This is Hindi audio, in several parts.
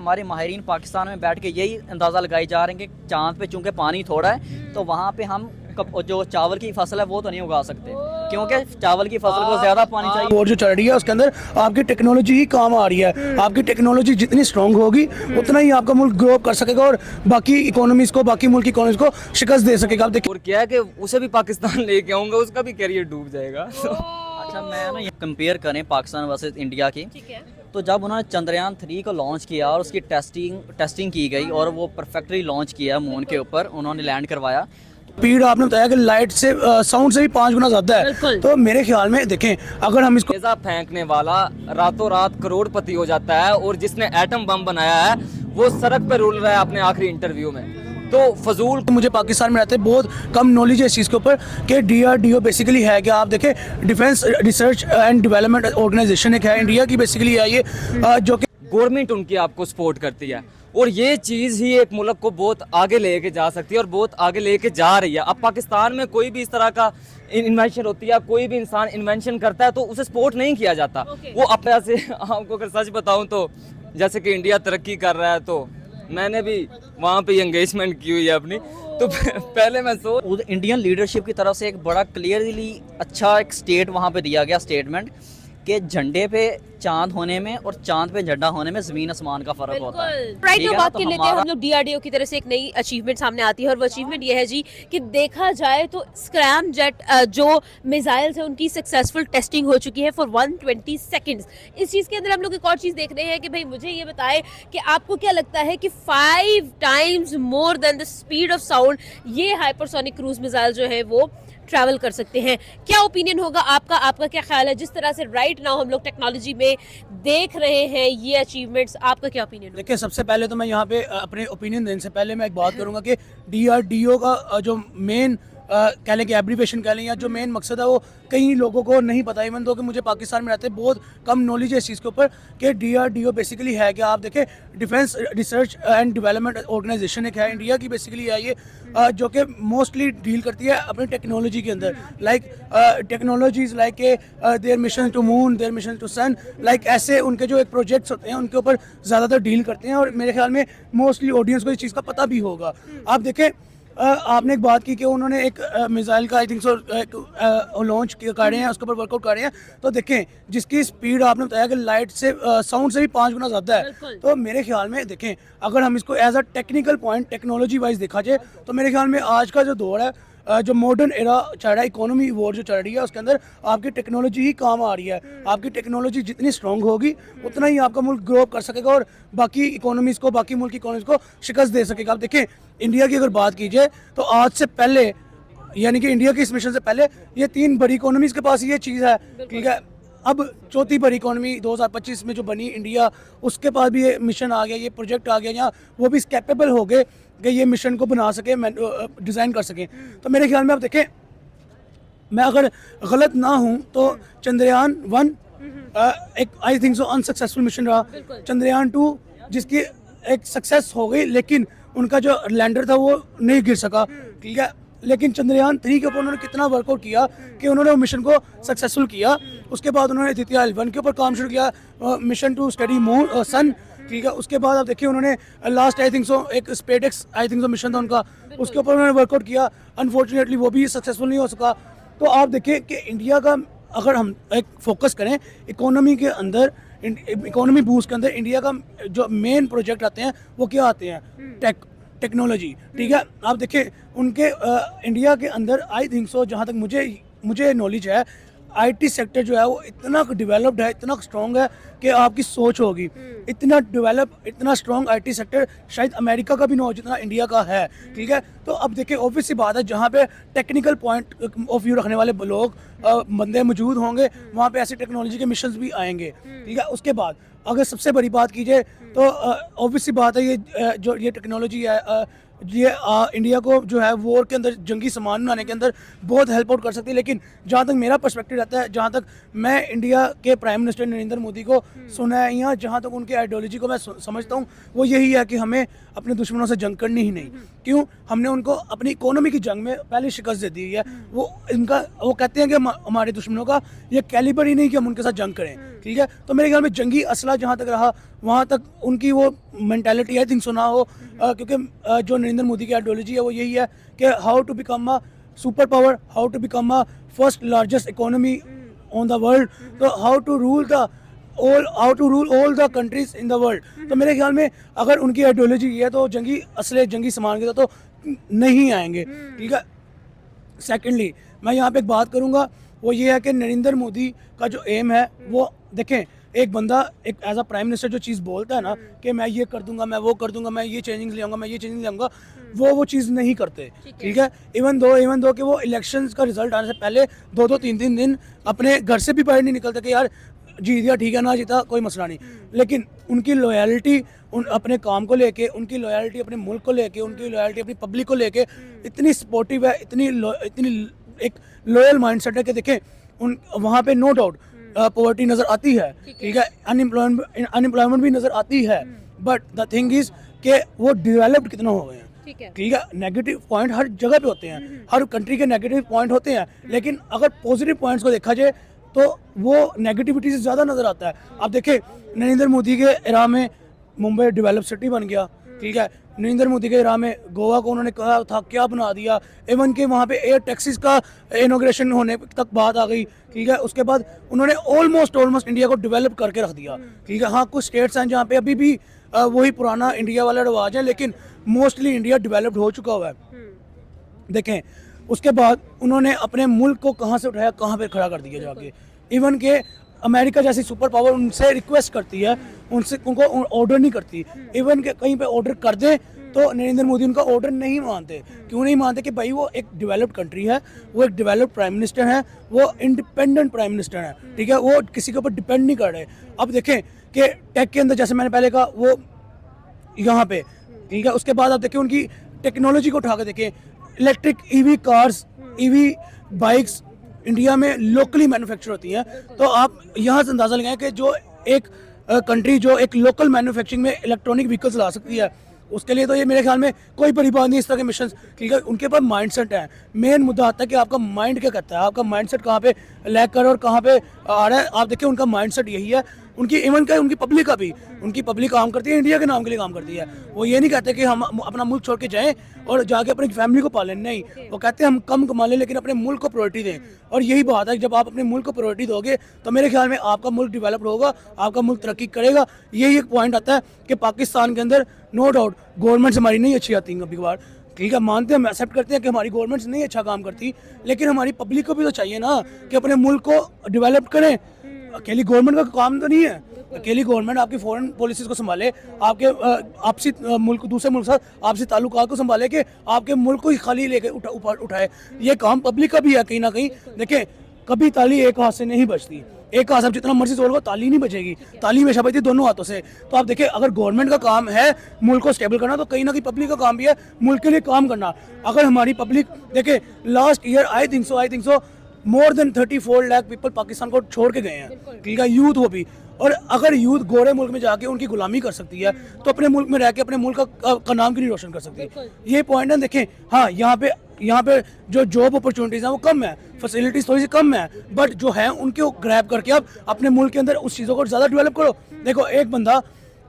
हमारे माहिरीन पाकिस्तान में बैठ के यही अंदाज़ा लगाए जा रहे हैं कि चांद पे चूंकि पानी थोड़ा है तो वहाँ पे हम जो चावल की फसल है वो तो नहीं उगा सकते, क्योंकि चावल की फसल को ज़्यादा पानी चाहिए। और जो चल रही है उसके अंदर आपकी टेक्नोलॉजी ही काम आ रही है। आपकी टेक्नोलॉजी जितनी स्ट्रांग होगी उतना ही आपका मुल्क ग्रो कर सकेगा और बाकी इकोनॉमीज को, बाकी मुल्क की इकोनॉमीज को शिकस्त दे सकेगा। आप देखिए और क्या है कि उसे भी पाकिस्तान लेके आऊंगा, उसका भी करियर डूब जाएगा। अच्छा, मैं ना ये कंपेयर करें पाकिस्तान वर्सेस इंडिया की, तो जब उन्होंने चंद्रयान 3 को लॉन्च किया और उसकी टेस्टिंग की गई और वो परफेक्टली लॉन्च किया मून के ऊपर, उन्होंने लैंड करवाया। स्पीड आपने बताया कि लाइट से साउंड से भी 5 गुना ज्यादा है, तो मेरे ख्याल में देखें अगर हम इसको तेजा फेंकने वाला रातों रात करोड़पति हो जाता है, और जिसने एटम बम बनाया है वो सड़क पे रुल रहा है अपने आखिरी इंटरव्यू में। तो फजूल मुझे पाकिस्तान में रहते बहुत कम नॉलेज है इस चीज़ के ऊपर कि DRDO बेसिकली है कि आप देखें defence research and development organisation एक है इंडिया की, बेसिकली है ये जो कि गवर्नमेंट उनकी आपको सपोर्ट करती है, और ये चीज़ ही एक मुल्क को बहुत आगे लेके जा सकती है और बहुत आगे लेके जा रही है। अब पाकिस्तान में कोई भी इस तरह का इन्वेंशन होती है, कोई भी इंसान इन्वेंशन करता है तो उसे सपोर्ट नहीं किया जाता। वो अपने से आपको अगर सच बताऊं तो जैसे कि इंडिया तरक्की कर रहा है, तो मैंने भी वहाँ पे एंगेजमेंट की हुई है अपनी, तो पहले मैं इंडियन लीडरशिप की तरफ से एक बड़ा क्लियरली अच्छा एक स्टेट वहाँ पे दिया गया स्टेटमेंट कि झंडे पे चांद होने में और चांद पे झंडा होने में जमीन आसमान का फर्क होता है। राइट, ठीक तो है ना? बात तो कर लेते हैं हमारा- हम लोग DRDO की तरफ से एक नई अचीवमेंट सामने आती है, और वो अचीवमेंट ये है जी कि देखा जाए तो स्क्रैम जेट जो मिसाइल्स है उनकी सक्सेसफुल टेस्टिंग हो चुकी है फॉर 120 सेकंड्स। इस चीज़ के अंदर हम लोग एक और चीज़ देख रहे हैं कि भाई मुझे ये बताएं कि आपको क्या लगता है कि 5 times more than the speed of sound ये हाइपरसोनिक क्रूज मिसाइल जो है वो ट्रैवल कर सकते हैं। क्या ओपिनियन होगा आपका क्या ख्याल है जिस तरह से राइट नाउ हम लोग टेक्नोलॉजी में देख रहे हैं ये अचीवमेंट्स, आपका क्या ओपिनियन? देखिए सबसे पहले तो मैं यहाँ पे अपने ओपिनियन देने से पहले मैं एक बात करूँगा कि DRDO का जो मेन कह लें कि एब्रीवेशन कह लें या जो मेन मकसद है वो कई लोगों को नहीं पता, इवन दो कि मुझे पाकिस्तान में रहते बहुत कम नॉलेज है इस चीज़ के ऊपर कि DRDO बेसिकली है कि आप देखें defence research and development organisation एक है इंडिया की, बेसिकली है ये जो कि मोस्टली डील करती है अपनी टेक्नोलॉजी के अंदर, like technologies like their mission to moon, their mission to sun, like ऐसे उनके जो एक प्रोजेक्ट्स होते हैं उनके ऊपर ज़्यादातर डील करते हैं। और मेरे ख्याल में मोस्टली ऑडियंस को इस चीज़ का पता भी होगा। आप देखें आपने एक बात की कि उन्होंने एक मिसाइल का आई थिंक सो लॉन्च कर रहे हैं, उसके ऊपर वर्कआउट कर रहे हैं, तो देखें जिसकी स्पीड आपने बताया कि लाइट से साउंड से भी 5 गुना ज़्यादा है, तो मेरे ख्याल में देखें अगर हम इसको as a technical point technology wise देखा जाए तो मेरे ख्याल में आज का जो दौर है जो मॉडर्न एरा चल रहा है, इकोनॉमी वॉर जो चल रही है उसके अंदर आपकी टेक्नोलॉजी ही काम आ रही है। आपकी टेक्नोलॉजी जितनी स्ट्रांग होगी उतना ही आपका मुल्क ग्रो कर सकेगा और बाकी इकोनॉमीज को, बाकी मुल्क की इकोनॉमीज को शिकस्त दे सकेगा। आप देखें इंडिया की अगर बात की जाए तो आज से पहले यानी कि इंडिया की इस मिशन से पहले ये 3 बड़ी इकोनॉमीज के पास ये चीज़ है, ठीक है। अब चौथी बड़ी इकोनॉमी 2025 में जो बनी इंडिया, उसके पास भी ये मिशन आ गया, ये प्रोजेक्ट आ गया, यहाँ वो भी कैपेबल हो गए कि ये मिशन को बना सके, डिज़ाइन कर सकें। तो मेरे ख्याल में आप देखें मैं अगर गलत ना हूँ तो चंद्रयान 1 एक I think so unsuccessful mission रहा, चंद्रयान 2 जिसकी एक सक्सेस हो गई लेकिन उनका जो लैंडर था वो नहीं गिर सका, ठीक है। लेकिन चंद्रयान 3 के ऊपर उन्होंने कितना वर्कआउट किया कि उन्होंने वो मिशन को सक्सेसफुल किया। उसके बाद उन्होंने द्वितीय L1 के ऊपर काम शुरू किया, mission to study moon sun, ठीक है। उसके बाद आप देखिए उन्होंने लास्ट आई थिंक सो एक SpaDeX I think so mission था उनका, उसके ऊपर उन्होंने वर्कआउट किया, अनफॉर्चुनेटली वो भी सक्सेसफुल नहीं हो सका। तो आप देखिए कि इंडिया का अगर हम एक फोकस करें इकोनॉमी के अंदर, इकोनॉमी बूस्ट के अंदर इंडिया का जो मेन प्रोजेक्ट आते हैं वो क्या आते हैं, टेक्नोलॉजी, ठीक है। आप देखिए उनके इंडिया के अंदर आई थिंक सो जहाँ तक मुझे नॉलेज है IT सेक्टर जो है वो इतना डेवलप्ड है, इतना स्ट्रॉन्ग है कि आपकी सोच होगी, इतना डेवलप, इतना स्ट्रॉन्ग IT सेक्टर शायद अमेरिका का भी ना हो जितना इंडिया का है, ठीक है। तो अब देखिए ऑब्वियस सी बात है जहाँ पे टेक्निकल पॉइंट ऑफ व्यू रखने वाले लोग बंदे मौजूद होंगे वहाँ पे ऐसी टेक्नोलॉजी के मिशंस भी आएंगे, ठीक है। उसके बाद अगर सबसे बड़ी बात की जाए तो ऑब्वियस सी बात है ये जो ये टेक्नोलॉजी है ये इंडिया को जो है वॉर के अंदर जंगी सामान बनाने के अंदर बहुत हेल्प आउट कर सकती है। लेकिन जहाँ तक मेरा पर्सपेक्टिव रहता है, जहाँ तक मैं इंडिया के प्राइम मिनिस्टर नरेंद्र मोदी को सुना है या जहाँ तक उनकी आइडियोलॉजी को मैं समझता हूँ वो यही है कि हमें अपने दुश्मनों से जंग करनी ही नहीं। क्यों? हमने उनको अपनी इकोनॉमी की जंग में पहले शिकस्त दे दी है। वो कहते हैं कि हमारे दुश्मनों का ये कैलिबर ही नहीं कि हम उनके साथ जंग करें, ठीक है। तो मेरे ख्याल में जंगी असला जहाँ तक रहा वहाँ तक उनकी वो मेंटालिटी आई थिंक सुना हो, क्योंकि जो नरेंद्र मोदी की आइडियोलॉजी है वो यही है कि how to become a super power, how to become a first largest economy on the world, तो how to rule all the countries in the world. तो मेरे ख्याल में अगर उनकी आइडियोलॉजी ये है तो जंगी सामान के साथ तो नहीं आएंगे, ठीक है। सेकेंडली मैं यहाँ पे एक बात करूँगा, वो ये है कि नरेंद्र मोदी का जो एम है वो देखें, एक बंदा एक एज अ प्राइम मिनिस्टर जो चीज़ बोलता है ना कि मैं ये कर दूंगा, मैं वो कर दूंगा, मैं ये चेंजिंग ले आऊँगा, मैं ये चेंजिंग ले आऊँगा, वो चीज़ नहीं करते, ठीक है। इवन दो कि वो इलेक्शंस का रिजल्ट आने से पहले 2-2 3-3 दिन अपने घर से भी बाहर नहीं निकलते कि यार जीत गया ठीक है, ना जीता कोई मसला नहीं, लेकिन उनकी लॉयल्टी अपने काम को लेके, उनकी लॉयल्टी अपने मुल्क को लेके, उनकी लॉयल्टी अपनी पब्लिक को लेके इतनी सपोर्टिव है, इतनी एक लॉयल माइंडसेट है कि देखें उन वहाँ पे नो डाउट पॉवर्टी नज़र आती है, ठीक है, अनएम्प्लॉयमेंट भी नज़र आती है, बट द थिंग इज कि वो डेवलप्ड कितना हो गए हैं, ठीक है। नेगेटिव पॉइंट हर जगह पे होते हैं, हर कंट्री के नेगेटिव पॉइंट होते हैं, लेकिन अगर पॉजिटिव पॉइंट्स को देखा जाए तो वो नेगेटिविटी से ज़्यादा नज़र आता है। आप देखें नरेंद्र मोदी के इरा में मुंबई डेवलप सिटी बन गया, ठीक है। नरेंद्र मोदी के इरा में गोवा को उन्होंने कहा था क्या बना दिया, इवन के वहाँ पे एयर टैक्सीज का इनॉग्रेशन होने तक बात आ गई, ठीक है। उसके बाद उन्होंने ऑलमोस्ट इंडिया को डेवलप करके रख दिया, ठीक है। हाँ कुछ स्टेट्स हैं जहाँ पे अभी भी वही पुराना इंडिया वाला रिवाज है, लेकिन मोस्टली इंडिया डेवलप्ड हो चुका हुआ है। देखें उसके बाद उन्होंने अपने मुल्क को कहाँ से उठाया, कहाँ पे खड़ा कर दिया जाके, इवन के अमेरिका जैसी सुपर पावर उनसे रिक्वेस्ट करती है, उनको ऑर्डर नहीं करती, इवन के कहीं पे ऑर्डर कर दें तो नरेंद्र मोदी उनका ऑर्डर नहीं मानते। क्यों नहीं मानते? कि भाई वो एक डेवलप्ड कंट्री है, वो एक डेवलप्ड प्राइम मिनिस्टर है, वो इंडिपेंडेंट प्राइम मिनिस्टर है, ठीक है, वो किसी के ऊपर डिपेंड नहीं कर रहे। अब देखें कि टेक के अंदर जैसे मैंने पहले कहा वो यहाँ पे, ठीक है। उसके बाद आप देखें उनकी टेक्नोलॉजी को उठा के देखें, electric EV cars, EV bikes India में लोकली मैन्युफैक्चर होती हैं। तो आप यहाँ से अंदाज़ा लगाएं कि जो एक कंट्री जो एक लोकल मैन्युफैक्चरिंग में इलेक्ट्रॉनिक व्हीकल्स ला सकती है, उसके लिए तो ये मेरे ख्याल में कोई बड़ी बात नहीं। इस तरह के मिशन, ठीक है, उनके पास माइंडसेट है। मेन मुद्दा आता है कि आपका माइंड क्या करता है, आपका माइंडसेट कहाँ पे लैग कर और कहाँ पे आ रहा है। आप देखिए उनका माइंडसेट यही है। उनकी इवन का उनकी पब्लिक का भी, उनकी पब्लिक काम करती है, इंडिया के नाम के लिए काम करती है। वो ये नहीं कहते कि हम अपना मुल्क छोड़ के जाएं और जाके अपनी फैमिली को पालें, नहीं, वो कहते हैं हम कम कमा लें लेकिन अपने मुल्क को प्रायोरिटी दें। और यही बात है, जब आप अपने मुल्क को प्रायोरिटी दोगे तो मेरे ख्याल में आपका मुल्क डेवलप्ड होगा, आपका मुल्क तरक्की करेगा। यही एक पॉइंट आता है कि पाकिस्तान के अंदर नो डाउट गवर्नमेंट्स हमारी नहीं अच्छी आती कभी कभार, ठीक है, मानते हैं, हम एक्सेप्ट करते हैं कि हमारी गवर्नमेंट्स नहीं अच्छा काम करती, लेकिन हमारी पब्लिक को भी तो चाहिए ना कि अपने मुल्क को डेवलप करें। अकेली गवर्नमेंट का काम तो नहीं है, अकेली गवर्नमेंट आपकी फॉरेन पॉलिसीज को संभाले, आपके आपसी मुल्क दूसरे मुल्क साथ आपसी ताल्लुकात को संभाले, कि आपके मुल्क को ही खाली लेके उठाए। ये काम पब्लिक का भी है कहीं ना कहीं। देखें कभी ताली एक हाथ से नहीं बचती, एक हाथ से जितना मर्जी जोड़ लो ताली नहीं बचेगी, ताली हमेशा बजती दोनों हाथों से। तो आप देखिए अगर गवर्नमेंट का काम है मुल्क को स्टेबल करना, तो कहीं ना कहीं पब्लिक का काम भी है मुल्क के लिए काम करना। अगर हमारी पब्लिक देखे last year I think so more than 34 lakh people Pakistan को छोड़ के गए हैं, ठीक है, यूथ वो भी। और अगर यूथ गोरे मुल्क में जाके उनकी गुलामी कर सकती है तो अपने मुल्क में रह के अपने मुल्क का नाम क्यों नहीं रोशन कर सकती? ये पॉइंट है। देखें हाँ यहाँ पे जो जॉब अपॉर्चुनिटीज़ हैं वो कम है, फैसिलिटीज़ थोड़ी सी कम है, बट जो है उनके ग्रैब करके आप अपने मुल्क के अंदर उस चीज़ों को ज़्यादा डेवलप करो। देखो एक बंदा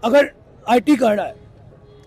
अगर IT कार्ड है,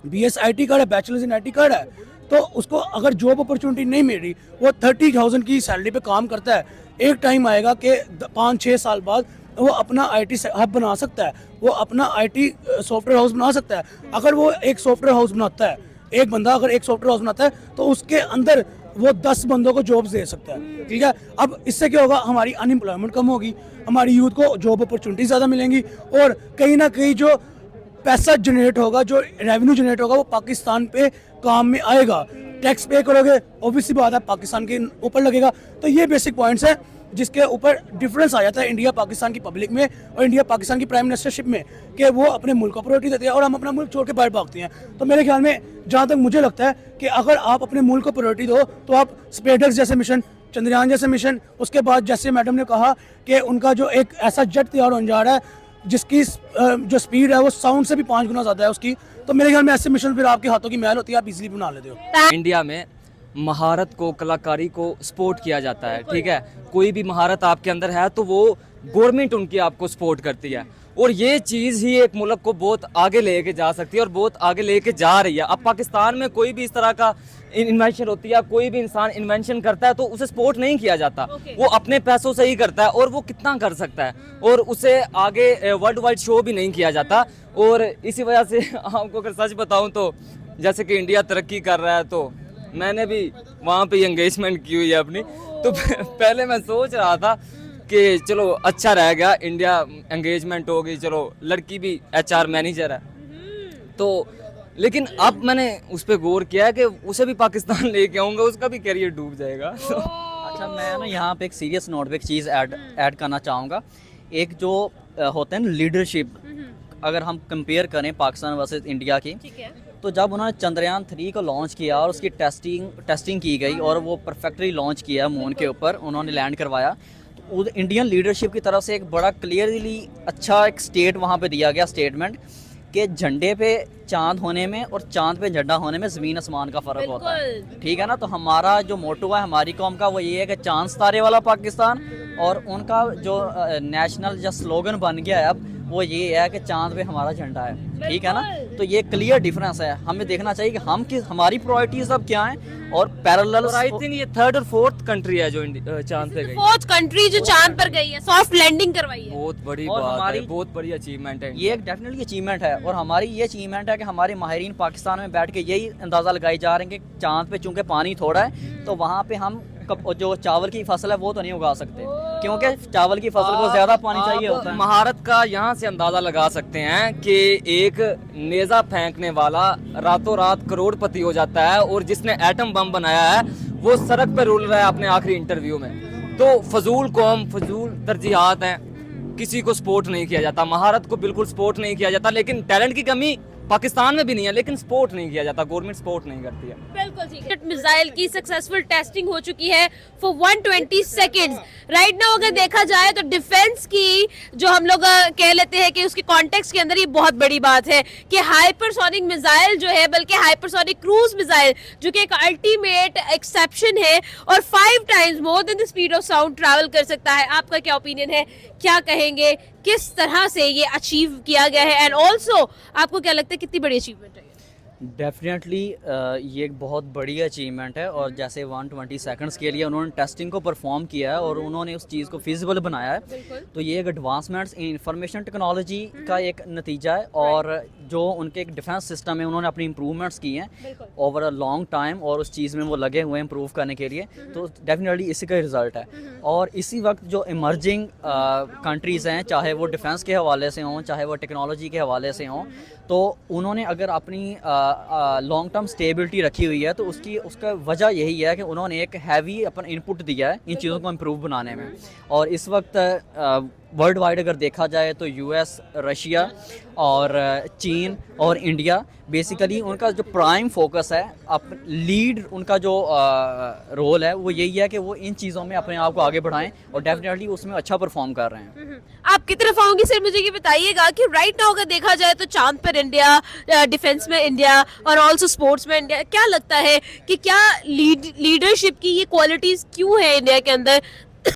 BS IT कार्ड है, बैचलर्स इन IT कार्ड है, तो उसको अगर जॉब अपॉर्चुनिटी नहीं मिल रही, वो 30,000 की सैलरी पे काम करता है, एक टाइम आएगा कि 5-6 साल बाद वो अपना IT हब बना सकता है, वो अपना IT सॉफ्टवेयर हाउस बना सकता है। अगर वो एक सॉफ्टवेयर हाउस बनाता है, एक बंदा अगर एक सॉफ्टवेयर हाउस बनाता है तो उसके अंदर वो 10 बंदों को जॉब्स दे सकता है, ठीक है। अब इससे क्या होगा, हमारी अनएम्प्लॉयमेंट कम होगी, हमारी यूथ को जॉब अपॉर्चुनिटी ज़्यादा मिलेंगी, और कहीं ना कहीं जो पैसा जनरेट होगा, जो रेवेन्यू जनरेट होगा, वो पाकिस्तान पे काम में आएगा। टैक्स पे करोगे, ऑब्वियसली बात है पाकिस्तान के ऊपर लगेगा। तो ये बेसिक पॉइंट्स हैं जिसके ऊपर डिफरेंस आ जाता है इंडिया पाकिस्तान की पब्लिक में और इंडिया पाकिस्तान की प्राइम मिनिस्टरशिप में, कि वो अपने मुल्क को प्रायोरिटी देते हैं और हम अपना मुल्क छोड़ के बाहर भागते हैं। तो मेरे ख्याल में जहाँ तक मुझे लगता है कि अगर आप अपने मुल्क को प्रायोरिटी दो तो आप स्पेसएक्स जैसे मिशन, चंद्रयान जैसे मिशन, उसके बाद जैसे मैडम ने कहा कि उनका जो एक ऐसा जेट तैयार होने जा रहा है जिसकी जो स्पीड है वो साउंड से भी 5 गुना ज़्यादा है उसकी, तो मेरे ख्याल में ऐसे मिशन फिर आपके हाथों की मैल होती है, आप इजीली बना लेते हो। इंडिया में महारत को, कलाकारी को सपोर्ट किया जाता है, ठीक है। कोई भी महारत आपके अंदर है तो वो गवर्नमेंट उनकी आपको सपोर्ट करती है। और ये चीज़ ही एक मुल्क को बहुत आगे लेके जा सकती है और बहुत आगे लेके जा रही है। अब पाकिस्तान में कोई भी इस तरह का इन्वेंशन होती है, कोई भी इंसान इन्वेंशन करता है तो उसे सपोर्ट नहीं किया जाता। वो अपने पैसों से ही करता है और वो कितना कर सकता है, और उसे आगे वर्ल्ड वाइड शो भी नहीं किया जाता। और इसी वजह से आपको अगर सच बताऊं तो जैसे कि इंडिया तरक्की कर रहा है, तो मैंने भी वहाँ पे एंगेजमेंट की हुई है अपनी। तो पहले मैं सोच रहा था कि चलो अच्छा रह गया, इंडिया एंगेजमेंट होगी, चलो लड़की भी HR मैनेजर है। तो लेकिन अब मैंने उस पर गौर किया है कि उसे भी पाकिस्तान लेके आऊँगा, उसका भी करियर डूब जाएगा। अच्छा, मैं ना यहाँ पे एक सीरियस नोट पे एक चीज़ ऐड करना चाहूँगा। एक जो होता है ना लीडरशिप, अगर हम कंपेयर करें पाकिस्तान वर्सेस इंडिया की, तो जब उन्होंने चंद्रयान 3 को लॉन्च किया और उसकी टेस्टिंग की गई और वो परफेक्टली लॉन्च किया मून के ऊपर, उन्होंने लैंड करवाया, तो इंडियन लीडरशिप की तरफ से एक बड़ा क्लियरली अच्छा एक स्टेट वहाँ पे दिया गया स्टेटमेंट कि झंडे पे चांद होने में और चांद पे झंडा होने में ज़मीन आसमान का फ़र्क होता है। ठीक है ना। तो हमारा जो मोटो है हमारी कौम का वो ये है कि चांद सितारे वाला पाकिस्तान, और उनका जो नेशनल जो स्लोगन बन गया है अब वो ये है कि चांद पे हमारा झंडा है। ठीक है ना। तो ये क्लियर डिफरेंस है, हमें देखना चाहिए कि हमारी प्रायोरिटीज अब क्या हैं और पैरेलल। आई थिंक ये 3rd और 4th कंट्री है जो चांद पे गई। 4th कंट्री जो चांद पर गई है, सॉफ्ट लैंडिंग करवाई है। बहुत बड़ी और बात है, बहुत बड़ी अचीवमेंट है। ये एक डेफिनेटली अचीवमेंट है, और हमारी ये अचीवमेंट है कि हमारे माहिरीन पाकिस्तान में बैठ के यही अंदाज़ा लगाई जा रहे हैं कि चांद पे चूंकि पानी थोड़ा है तो वहाँ पे हम जो चावल की फसल है वो तो नहीं उगा सकते, क्योंकि चावल की फसल को ज़्यादा पानी चाहिए होता है। महारत का यहाँ से अंदाजा लगा सकते हैं कि एक नेजा फेंकने वाला रातों रात करोड़पति हो जाता है, और जिसने एटम बम बनाया है वो सड़क पर रुल रहा है अपने आखिरी इंटरव्यू में। तो फजूल कौम, फजूल तरजीहात हैं, किसी को सपोर्ट नहीं किया जाता, महारत को बिल्कुल सपोर्ट नहीं किया जाता। लेकिन टैलेंट की कमी पाकिस्तान में भी नहीं है, लेकिन सपोर्ट नहीं किया जाता, गवर्नमेंट सपोर्ट नहीं करती है। बिल्कुल ठीक है। मिसाइल की सक्सेसफुल टेस्टिंग हो चुकी है फॉर 120 सेकेंड्स। राइट नाउ अगर देखा जाए तो डिफेंस की जो हम लोग कह लेते हैं कि उसके कॉन्टेक्स्ट के अंदर ये बहुत बड़ी बात है कि हाइपरसोनिक मिसाइल जो है, बल्कि हाइपरसोनिक क्रूज मिसाइल जो कि एक अल्टीमेट एक्सेप्शन है और 5 times more than the speed of sound travel कर सकता है। आपका क्या ओपिनियन है, क्या कहेंगे, किस तरह से ये अचीव किया गया है, एंड ऑल्सो आपको क्या लगता है कितनी बड़ी अचीवमेंट है? डेफिनेटली ये एक बहुत बड़ी अचीवमेंट है, और जैसे 120 सेकंड्स के लिए उन्होंने टेस्टिंग को परफॉर्म किया है और उन्होंने उस चीज़ को फिजिबल बनाया है, तो ये एक एडवांसमेंट्स इन इंफॉर्मेशन टेक्नोलॉजी का एक नतीजा है। और जो उनके एक डिफेंस सिस्टम है उन्होंने अपनी इंप्रूवमेंट्स की हैं ओवर अ लॉन्ग टाइम, और उस चीज़ में वो लगे हुए हैं इम्प्रूव करने के लिए, तो डेफिनेटली इसी का रिजल्ट है। और इसी वक्त जो इमर्जिंग कंट्रीज़ हैं, चाहे वो डिफेंस के हवाले से हों, चाहे वो टेक्नोलॉजी के हवाले से हों, तो उन्होंने अगर अपनी लॉन्ग टर्म स्टेबिलिटी रखी हुई है तो उसका वजह यही है कि उन्होंने एक हैवी अपन इनपुट दिया है इन चीज़ों को इम्प्रूव बनाने में। और इस वक्त वर्ल्ड वाइड अगर देखा जाए तो US, रशिया और चीन और इंडिया बेसिकली उनका जो प्राइम फोकस है, लीड उनका जो रोल है वो यही है कि वो इन चीज़ों में अपने आप को आगे बढ़ाएं, और डेफिनेटली उसमें अच्छा परफॉर्म कर रहे हैं। आप की तरफ आऊंगी सर, मुझे ये बताइएगा कि राइट नाउ अगर देखा जाए तो चांद पर इंडिया, डिफेंस में इंडिया और ऑल्सो स्पोर्ट्स में इंडिया, क्या लगता है कि क्या लीडरशिप की ये क्वालिटीज क्यों है इंडिया के अंदर